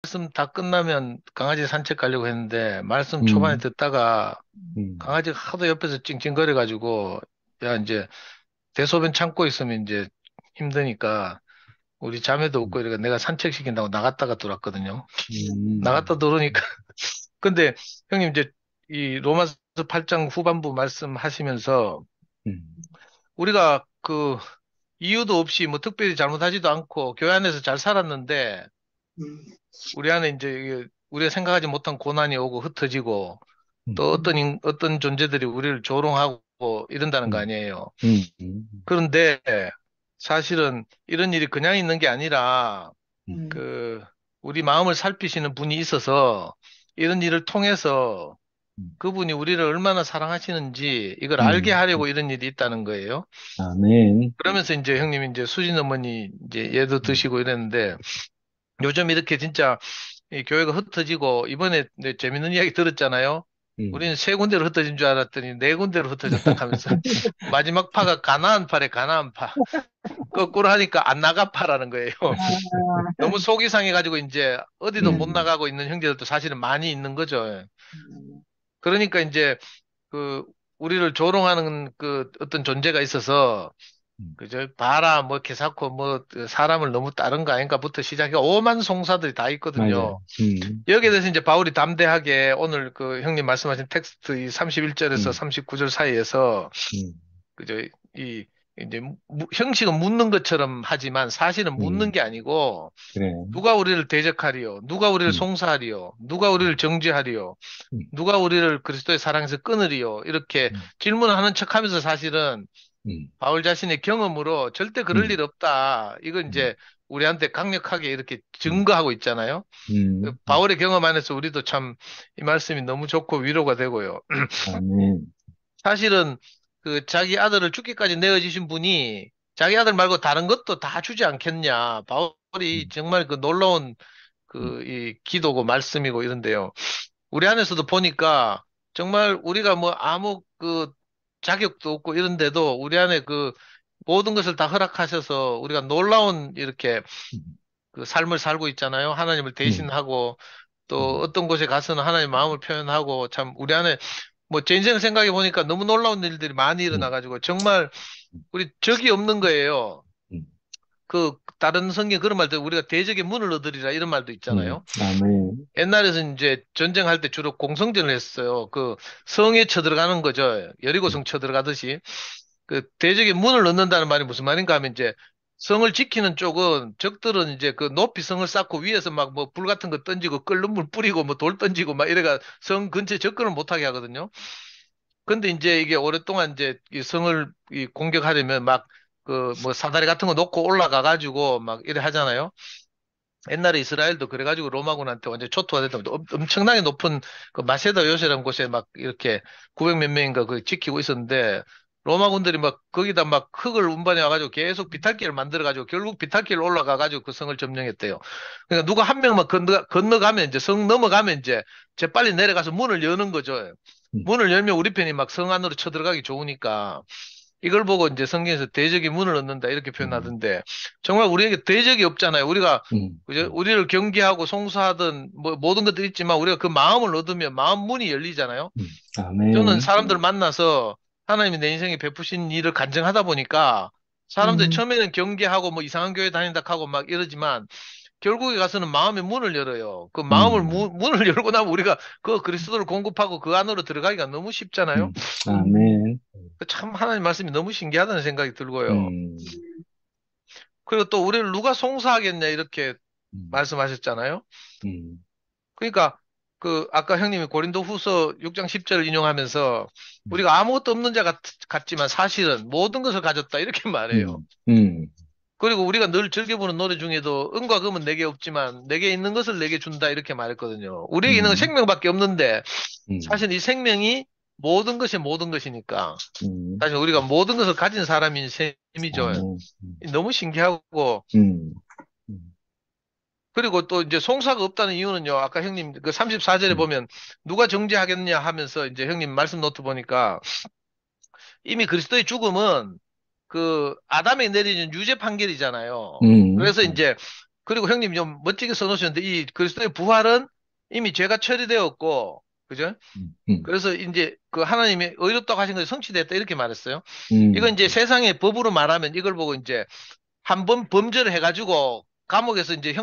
말씀 다 끝나면 강아지 산책 가려고 했는데, 말씀 초반에 음, 듣다가 음, 강아지가 하도 옆에서 찡찡거려가지고, 야, 이제 대소변 참고 있으면 이제 힘드니까, 우리 자매도 없고 이러니까 내가 산책시킨다고 나갔다가 들어왔거든요. 나갔다 음, 들어오니까, 근데 형님 이제 이 로마서 8장 후반부 말씀하시면서, 음, 우리가 그 이유도 없이 뭐 특별히 잘못하지도 않고 교회 안에서 잘 살았는데, 우리 안에 이제 우리가 생각하지 못한 고난이 오고 흩어지고, 음, 또 어떤 존재들이 우리를 조롱하고 이런다는 거 음, 아니에요. 음, 음, 그런데 사실은 이런 일이 그냥 있는 게 아니라 그 우리 마음을 살피시는 분이 있어서 이런 일을 통해서 음, 그분이 우리를 얼마나 사랑하시는지 이걸 알게 음, 하려고 이런 일이 있다는 거예요. 아멘. 그러면서 이제 형님 이제 수진 어머니 이제 예도 음, 드시고 이랬는데, 요즘 이렇게 진짜 이 교회가 흩어지고 이번에 네, 재밌는 이야기 들었잖아요. 음. 우리는 세 군데로 흩어진 줄 알았더니 네 군데로 흩어졌다 하면서 마지막 파가 가나안 파래, 가나안 파. 거꾸로 하니까 안 나가 파라는 거예요. 너무 속이 상해가지고 이제 어디도 못 음, 나가고 있는 형제들도 사실은 많이 있는 거죠. 그러니까 이제 그 우리를 조롱하는 그 어떤 존재가 있어서, 음, 그저 봐라 뭐 개사코 뭐그 사람을 너무 따른 거 아닌가부터 시작해 오만 송사들이 다 맞아요. 있거든요. 여기에 대해서 이제 바울이 담대하게 오늘 그 형님 말씀하신 텍스트 이 31절에서 음, 39절 사이에서 음, 그저 이 이제 형식은 묻는 것처럼 하지만 사실은 묻는 음, 게 아니고, 그래. 누가 우리를 대적하리요? 누가 우리를 음, 송사하리요? 누가 우리를 정죄하리요? 음, 누가 우리를 그리스도의 사랑에서 끊으리요? 이렇게 음, 질문을 하는 척하면서 사실은 음, 바울 자신의 경험으로 절대 그럴 일 음, 없다. 이건 음, 이제 우리한테 강력하게 이렇게 음, 증거하고 있잖아요. 그 음, 바울의 경험 안에서 우리도 참 이 말씀이 너무 좋고 위로가 되고요. 아멘. 사실은 그 자기 아들을 죽기까지 내어주신 분이 자기 아들 말고 다른 것도 다 주지 않겠냐. 바울이 음, 정말 그 놀라운 음, 그 이 기도고 말씀이고 이런데요. 우리 안에서도 보니까 정말 우리가 뭐 아무 그 자격도 없고 이런데도 우리 안에 그 모든 것을 다 허락하셔서 우리가 놀라운 이렇게 음, 그 삶을 살고 있잖아요. 하나님을 음, 대신하고 또 음, 어떤 곳에 가서는 하나님의 마음을 표현하고, 참 우리 안에 뭐 제 인생 생각해 보니까 너무 놀라운 일들이 많이 일어나 음, 가지고 정말 우리 적이 없는 거예요. 음, 그 다른 성경 그런 말도 우리가 대적의 문을 얻으리라 이런 말도 있잖아요. 아멘. 옛날에는 이제 전쟁할 때 주로 공성전을 했어요. 그 성에 쳐들어가는 거죠. 음, 여리고성 쳐들어가듯이. 그 대적의 문을 넣는다는 말이 무슨 말인가 하면, 이제 성을 지키는 쪽은 적들은 이제 그 높이 성을 쌓고 위에서 막 뭐 불 같은 거 던지고 끓는 물 뿌리고 뭐 돌 던지고 막 이래가 성 근처에 접근을 못하게 하거든요. 근데 이제 이게 오랫동안 이제 이 성을 이 공격하려면 막 그 뭐 사다리 같은 거 놓고 올라가 가지고 막 이래 하잖아요. 옛날에 이스라엘도 그래가지고 로마군한테 완전 초토화됐다. 엄청나게 높은 그 마세다 요새라는 곳에 막 이렇게 900 몇 명인가 그 지키고 있었는데, 로마군들이 막 거기다 막 흙을 운반해 와가지고 계속 비탈길을 만들어가지고 결국 비탈길 올라가가지고 그 성을 점령했대요. 그러니까 누가 한 명만 건너가면 이제 성 넘어가면 이제 재빨리 내려가서 문을 여는 거죠. 음, 문을 열면 우리 편이 막 성 안으로 쳐들어가기 좋으니까. 이걸 보고 이제 성경에서 대적이 문을 얻는다 이렇게 음, 표현하던데, 정말 우리에게 대적이 없잖아요. 우리가 음, 그죠? 우리를 경계하고 송사하던 뭐 모든 것들이 있지만 우리가 그 마음을 얻으면 마음 문이 열리잖아요. 저는 아멘. 사람들 만나서 하나님이 내 인생에 베푸신 일을 간증하다 보니까 사람들이 처음에는 경계하고 뭐 이상한 교회 다닌다 하고 막 이러지만 결국에 가서는 마음의 문을 열어요. 그 마음을 음, 문을 열고 나면 우리가 그 그리스도를 공급하고 그 안으로 들어가기가 너무 쉽잖아요. 아멘. 참 하나님 말씀이 너무 신기하다는 생각이 들고요. 음, 그리고 또 우리를 누가 송사하겠냐 이렇게 음, 말씀하셨잖아요. 음, 그러니까 그 아까 형님이 고린도후서 6장 10절을 인용하면서 음, 우리가 아무것도 없는 자 같지만 사실은 모든 것을 가졌다 이렇게 말해요. 음, 음, 그리고 우리가 늘 즐겨보는 노래 중에도 은과 금은 내게 없지만 내게 있는 것을 내게 준다 이렇게 말했거든요. 우리에게 있는 건 음, 생명밖에 없는데 음, 사실 이 생명이 모든 것이 모든 것이니까 음, 사실 우리가 모든 것을 가진 사람인 셈이죠. 아멘. 너무 신기하고, 음, 음, 그리고 또 이제 송사가 없다는 이유는요. 아까 형님 그 34절에 음, 보면 누가 정죄하겠냐 하면서 이제 형님 말씀 노트 보니까 이미 그리스도의 죽음은 그 아담에 내리는 유죄 판결이잖아요. 음, 그래서 이제 그리고 형님 좀 멋지게 써놓으셨는데 이 그리스도의 부활은 이미 죄가 처리되었고, 그죠? 음, 그래서 이제 그 하나님이 의롭다고 하신 것이 성취됐다 이렇게 말했어요. 이건 음, 이제 세상의 법으로 말하면 이걸 보고 이제 한 번 범죄를 해가지고 감옥에서 이제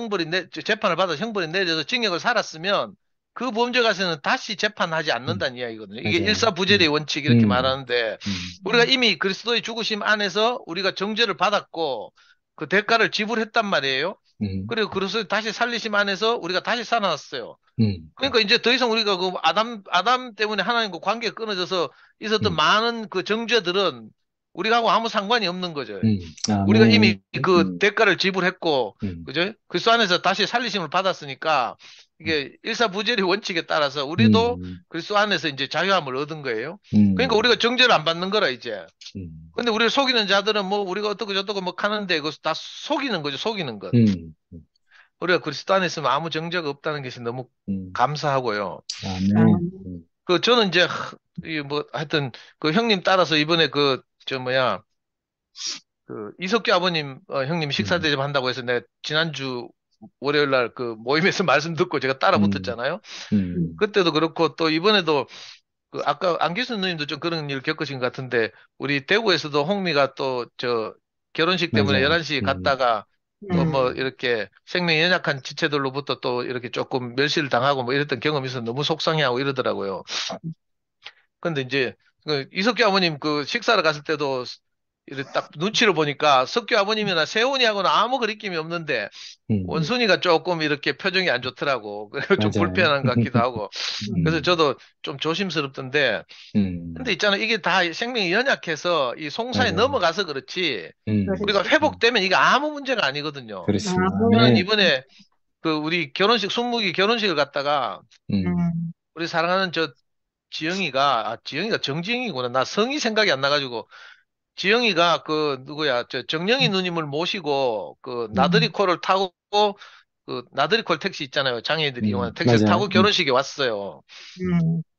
재판을 받아서 형벌이 내려서 징역을 살았으면 그 범죄 가서는 다시 재판하지 음, 않는다는 이야기거든요. 이게 맞아요. 일사부재의 원칙 이렇게 음, 말하는데 음, 우리가 이미 그리스도의 죽으심 안에서 우리가 정죄를 받았고 그 대가를 지불했단 말이에요. 음, 그리고 그리스도의 다시 살리심 안에서 우리가 다시 살아났어요. 음, 그러니까 이제 더 이상 우리가 그 아담 때문에 하나님과 관계가 끊어져서 있었던 음, 많은 그 정죄들은 우리하고 아무 상관이 없는 거죠. 우리가 이미 아멘. 그 대가를 지불했고, 음, 그죠? 그리스도 안에서 다시 살리심을 받았으니까 이게 일사부재의 원칙에 따라서 우리도 음, 그리스도 안에서 이제 자유함을 얻은 거예요. 그러니까 음, 우리가 정죄를 안 받는 거라 이제. 음, 근데 우리를 속이는 자들은 뭐 우리가 어떻고 저떻고 뭐 하는데 그것 다 속이는 거죠, 속이는 것. 음, 우리가 그리스도 안에 있으면 아무 정죄가 없다는 것이 너무 음, 감사하고요. 아멘. 그 저는 이제 이 뭐 하여튼 그 형님 따라서 이번에 그 저 뭐야 그 이석규 아버님 형님 식사 음, 대접한다고 해서 내가 지난주 월요일 날 그 모임에서 말씀 듣고 제가 따라 음, 붙었잖아요. 음, 그때도 그렇고 또 이번에도 그 아까 안기순 누님도 좀 그런 일 겪으신 것 같은데 우리 대구에서도 홍미가 또 저 결혼식 때문에 맞아요. 11시에 갔다가 또 뭐 음, 이렇게 생명이 연약한 지체들로부터 또 이렇게 조금 멸시를 당하고 뭐 이랬던 경험이 있어서 너무 속상해하고 이러더라고요. 근데 이제 그 이석규 아버님 그 식사를 갔을 때도 이렇게 딱 눈치를 보니까 석규 아버님이나 세훈이하고는 아무 거리낌이 없는데 음, 원순이가 조금 이렇게 표정이 안 좋더라고. 그래서 좀 맞아요. 불편한 것 같기도 하고. 그래서 음, 저도 좀 조심스럽던데. 근데 음, 있잖아. 이게 다 생명이 연약해서 이 송사에 맞아요. 넘어가서 그렇지. 우리가 음, 음, 회복되면 이게 아무 문제가 아니거든요. 그렇습니다. 저는 아멘. 이번에 그 우리 순무기 결혼식을 갔다가 음, 우리 사랑하는 저 지영이가 정지영이구나. 나 성이 생각이 안 나가지고 지영이가 그 누구야 저 정영희 누님을 모시고 그 음, 나들이콜을 타고 그 나들이콜 택시 있잖아요. 장애인들이 이용하는 택시를 맞아요. 타고 결혼식에 왔어요.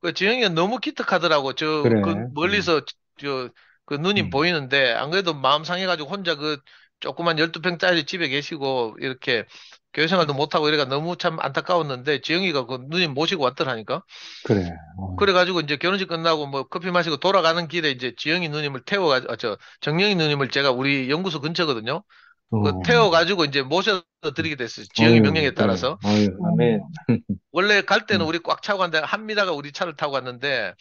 그 지영이가 너무 기특하더라고. 저 그 그래. 멀리서 저 그 누님 음, 보이는데 안 그래도 마음 상해가지고 혼자 그 조그만 12평짜리 집에 계시고 이렇게 교회 생활도 못하고 이래가 너무 참 안타까웠는데 지영이가 그 누님 모시고 왔더라니까. 그래. 어, 그래가지고 이제 결혼식 끝나고 뭐 커피 마시고 돌아가는 길에 이제 지영이 누님을 정영이 누님을 제가 우리 연구소 근처거든요. 그 어, 태워가지고 이제 모셔 드리게 됐어요. 지영이 어유, 명령에 그래. 따라서. 어유, 아멘. 원래 갈 때는 음, 우리 꽉 차고 갔는데 한미라가 우리 차를 타고 갔는데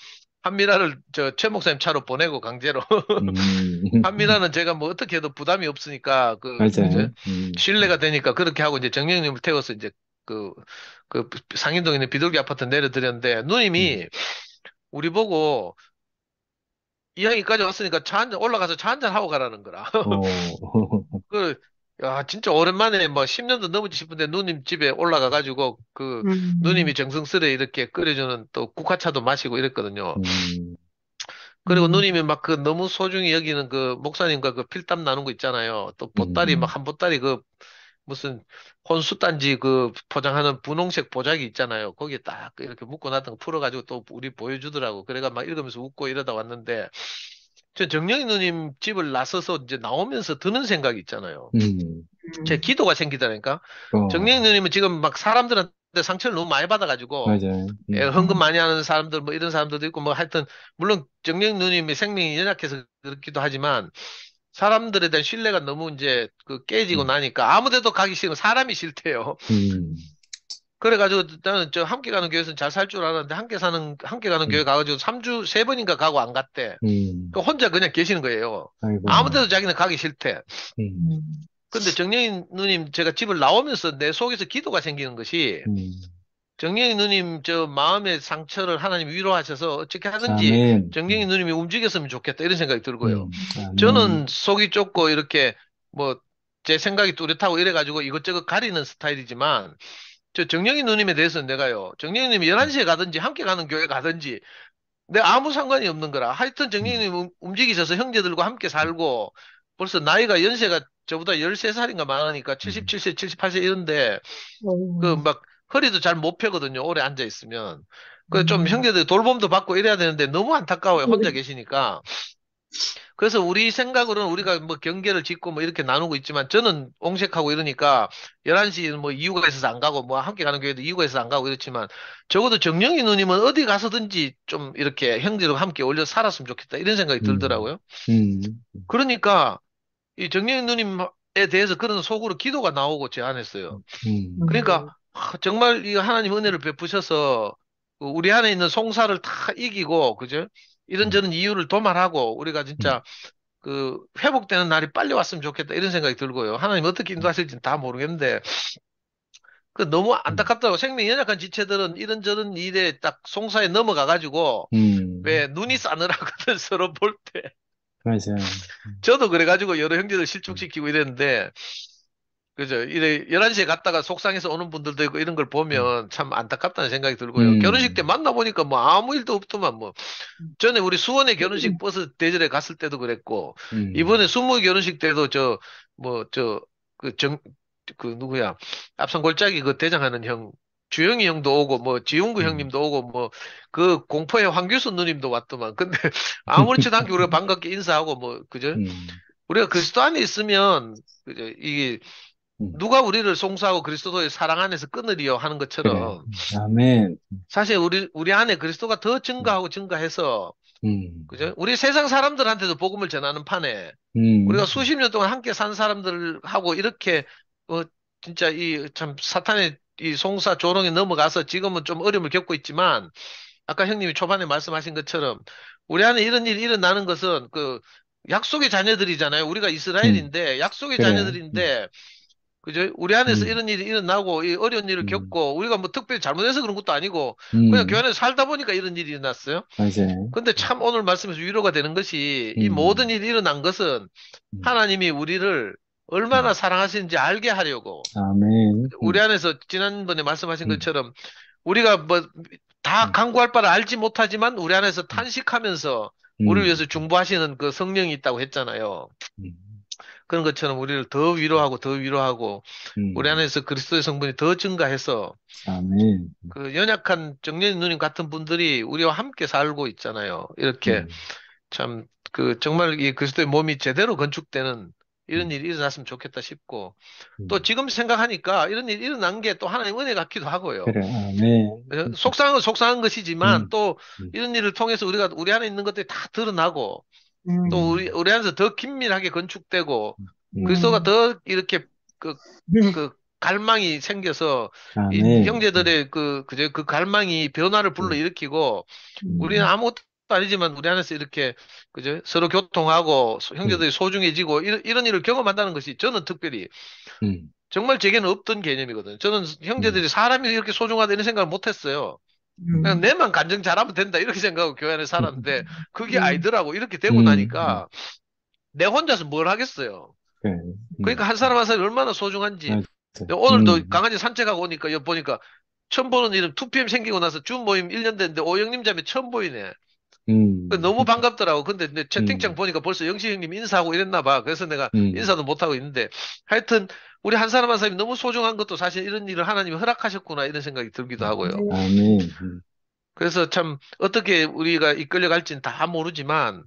한미라를 저 최 목사님 차로 보내고 강제로. 음, 한미라는 제가 뭐 어떻게 해도 부담이 없으니까 그죠? 맞아요. 신뢰가 되니까 그렇게 하고 이제 정영님을 태워서 이제 그, 그 상인동에 있는 비둘기 아파트 내려드렸는데 음, 누님이 우리 보고 이야기까지 왔으니까 올라가서 차 한잔 하고 가라는 거라. 어, 그, 야, 진짜 오랜만에 뭐 10년도 넘었지 싶은데 누님 집에 올라가가지고 그 누님이 정성스레 이렇게 끓여주는 또 국화차도 마시고 이랬거든요. 음, 그리고 누님이 막 그 너무 소중히 여기는 그 목사님과 그 필담 나눈 거 있잖아요. 또 보따리 음, 막 한 보따리 그 무슨 혼수단지 그 포장하는 분홍색 보자기 있잖아요. 거기에 딱 이렇게 묶어놨던 거 풀어가지고 또 우리 보여주더라고. 그래가 막 읽으면서 웃고 이러다 왔는데 저 정영희 누님 집을 나서서 이제 나오면서 드는 생각이 있잖아요. 음, 제 기도가 생기다니까. 정영희 어, 누님은 지금 막 사람들한테 상처를 너무 많이 받아가지고 맞아요. 헌금 많이 하는 사람들 뭐 이런 사람들도 있고 뭐 하여튼 물론 정영희 누님의 생명이 연약해서 그렇기도 하지만 사람들에 대한 신뢰가 너무 이제 그 깨지고 음, 나니까 아무 데도 가기 싫은 사람이 싫대요. 음, 그래가지고 나는 저 함께 가는 교회에서는 잘 살 줄 알았는데 함께 가는 교회 음, 가가지고 3주 3번인가 가고 안 갔대. 그 음, 혼자 그냥 계시는 거예요. 아무 아이고, 데도 자기는 가기 싫대. 음, 근데 정영희 누님 제가 집을 나오면서 내 속에서 기도가 생기는 것이 음, 정영희 누님 저 마음의 상처를 하나님 위로하셔서 어떻게 하든지 아멘. 정영희 누님이 움직였으면 좋겠다 이런 생각이 들고요. 아멘. 저는 속이 좁고 이렇게 뭐 제 생각이 뚜렷하고 이래가지고 이것저것 가리는 스타일이지만 저 정영희 누님에 대해서는 내가요. 정영희 님이 11시에 가든지 함께 가는 교회 가든지 내가 아무 상관이 없는 거라. 하여튼 정영희 음, 님 움직이셔서 형제들과 함께 살고 벌써 나이가 연세가 저보다 13살인가 많으니까 음, 77세, 78세 이런데 그 막 허리도 잘 못 펴거든요. 오래 앉아 있으면. 그 좀 형제들 돌봄도 받고 이래야 되는데 너무 안타까워요. 혼자 계시니까. 그래서 우리 생각으로는 우리가 뭐 경계를 짓고 뭐 이렇게 나누고 있지만 저는 옹색하고 이러니까 11시는 뭐 이유가 있어서 안 가고 뭐 함께 가는 교회도 이유가 있어서 안 가고 이렇지만 적어도 정영희 누님은 어디 가서든지 좀 이렇게 형제로 함께 어울려 살았으면 좋겠다 이런 생각이 음, 들더라고요. 음, 그러니까 이 정영희 누님에 대해서 그런 속으로 기도가 나오고 제 안에서요. 그러니까 정말 이 하나님 은혜를 베푸셔서 그 우리 안에 있는 송사를 다 이기고 그죠? 음, 이런저런 이유를 도말하고 우리가 음, 진짜 그 회복되는 날이 빨리 왔으면 좋겠다 이런 생각이 들고요. 하나님 어떻게 인도하실지는 다 모르겠는데 그 너무 음, 안타깝더라고. 생명 연약한 지체들은 이런저런 일에 딱 송사에 넘어가 가지고 왜 눈이 싸늘하거든 서로 볼 때. 맞아요. 저도 그래가지고 여러 형제들 음, 실족시키고 이랬는데 그죠? 이래 11시에 갔다가 속상해서 오는 분들도 있고 이런 걸 음, 보면 참 안타깝다는 생각이 들고요. 결혼식 때 음, 만나보니까 뭐 아무 일도 없더만 뭐 전에 우리 수원의 결혼식 버스 대절에 갔을 때도 그랬고, 이번에 음, 수모 결혼식 때도 뭐, 그 그 누구야, 앞선 골짜기 그 대장하는 형, 주영이 형도 오고, 뭐, 지용구 음, 형님도 오고, 뭐, 그 공포의 황규수 누님도 왔더만. 근데 아무렇지도 않게 우리가 반갑게 인사하고, 뭐, 그죠? 음, 우리가 그리스도 안에 있으면, 그죠? 이게 누가 우리를 송사하고 그리스도의 사랑 안에서 끊으리요 하는 그래. 것처럼, 아멘. 사실 우리 안에 그리스도가 더 음, 증가하고 증가해서, 음, 그죠? 우리 세상 사람들한테도 복음을 전하는 판에 우리가 음, 수십 년 동안 함께 산 사람들하고 이렇게 어 진짜 이 참 사탄의 이 송사 조롱에 넘어가서 지금은 좀 어려움을 겪고 있지만 아까 형님이 초반에 말씀하신 것처럼 우리 안에 이런 일이 일어나는 것은 그 약속의 자녀들이잖아요. 우리가 음, 이스라엘인데 약속의 그래. 자녀들인데 그죠? 우리 안에서 음, 이런 일이 일어나고 이 어려운 일을 음, 겪고 우리가 뭐 특별히 잘못해서 그런 것도 아니고 그냥 교회 음, 안에서 살다 보니까 이런 일이 일어났어요. 맞아요. 근데 참 오늘 말씀에서 위로가 되는 것이 이 모든 음, 일이 일어난 것은 음, 하나님이 우리를 얼마나 음, 사랑하시는지 알게 하려고 아멘. 우리 안에서 지난번에 말씀하신 음, 것처럼 우리가 뭐 다 음, 강구할 바를 알지 못하지만 우리 안에서 음, 탄식하면서 우리를 음, 위해서 중보하시는 그 성령이 있다고 했잖아요. 음, 그런 것처럼 우리를 더 위로하고 더 위로하고 우리 음, 안에서 그리스도의 성분이 더 증가해서 아멘. 그 연약한 정년이 누님 같은 분들이 우리와 함께 살고 있잖아요. 이렇게 음, 참, 그, 정말 이 그리스도의 몸이 제대로 건축되는 이런 음, 일이 일어났으면 좋겠다 싶고, 또 음, 지금 생각하니까 이런 일이 일어난 게 또 하나님 은혜 같기도 하고요. 그래. 아멘. 속상한 건 속상한 것이지만 음, 또 음, 이런 일을 통해서 우리가 우리 안에 있는 것들이 다 드러나고 또 음, 우리 안에서 더 긴밀하게 건축되고 그리스도가 음, 더 이렇게 그, 그 갈망이 생겨서 이 아멘. 형제들의 그 갈망이 변화를 음, 불러일으키고 우리는 음, 아무것도 아니지만 우리 안에서 이렇게 그죠? 서로 교통하고 음, 형제들이 소중해지고 이런 일을 경험한다는 것이 저는 특별히 음, 정말 제게는 없던 개념이거든요. 저는 음, 형제들이 사람이 이렇게 소중하다 이런 생각을 못 했어요. 그냥 음, 내만 간증 잘하면 된다 이렇게 생각하고 교회 안에 살았는데 그게 아니더라고. 이렇게 되고 음, 나니까 내 혼자서 뭘 하겠어요. 그래. 그러니까 한 사람 한 사람이 얼마나 소중한지. 맞아. 오늘도 강아지 산책하고 오니까 여기 보니까 처음 보는 이름 2PM 생기고 나서 준 모임 1년 됐는데 오영님 자매 처음 보이네. 음, 너무 반갑더라고. 근데 내 채팅창 음, 보니까 벌써 영식 형님 인사하고 이랬나 봐. 그래서 내가 음, 인사도 못하고 있는데 하여튼 우리 한 사람 한 사람이 너무 소중한 것도 사실 이런 일을 하나님이 허락하셨구나 이런 생각이 들기도 하고요. 아멘. 그래서 참 어떻게 우리가 이끌려 갈지는 다 모르지만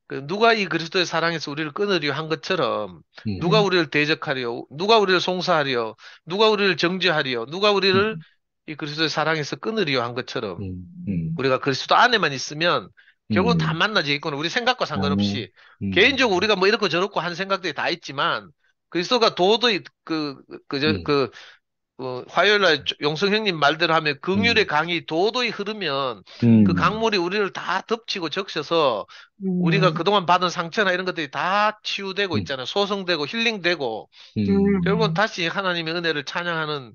그 누가 이 그리스도의 사랑에서 우리를 끊으려 한 것처럼 누가 음, 우리를 대적하려, 누가 우리를 송사하려, 누가 우리를 정죄하려, 누가 우리를 음, 이 그리스도의 사랑에서 끊으려 한 것처럼 음, 우리가 그리스도 안에만 있으면 결국은 다 음, 만나지겠구나. 우리 생각과 아멘. 상관없이 개인적으로 우리가 뭐 이렇고 저렇고 한 생각들이 다 있지만 그리스도가 도저히 음, 화요일 날 용성 형님 말대로 하면 긍휼의 음, 강이 도도히 흐르면 그 음, 강물이 우리를 다 덮치고 적셔서 우리가 음, 그동안 받은 상처나 이런 것들이 다 치유되고 음, 있잖아요. 소성되고 힐링되고 결국은 음, 다시 하나님의 은혜를 찬양하는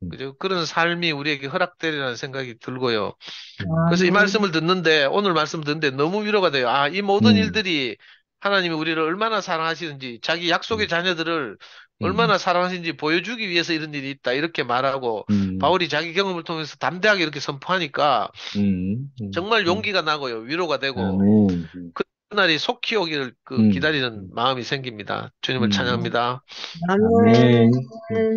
음, 그죠? 그런 삶이 우리에게 허락되리라는 생각이 들고요. 그래서 이 아멘. 말씀을 듣는데 오늘 말씀 듣는데 너무 위로가 돼요. 아, 이 모든 음, 일들이 하나님이 우리를 얼마나 사랑하시는지 자기 약속의 음, 자녀들을 음, 얼마나 사랑하시는지 보여주기 위해서 이런 일이 있다. 이렇게 말하고 음, 바울이 자기 경험을 통해서 담대하게 이렇게 선포하니까 정말 용기가 나고요. 위로가 되고 아멘. 그날이 속히 오기를 음, 기다리는 마음이 생깁니다. 주님을 음, 찬양합니다. 아멘. 아멘.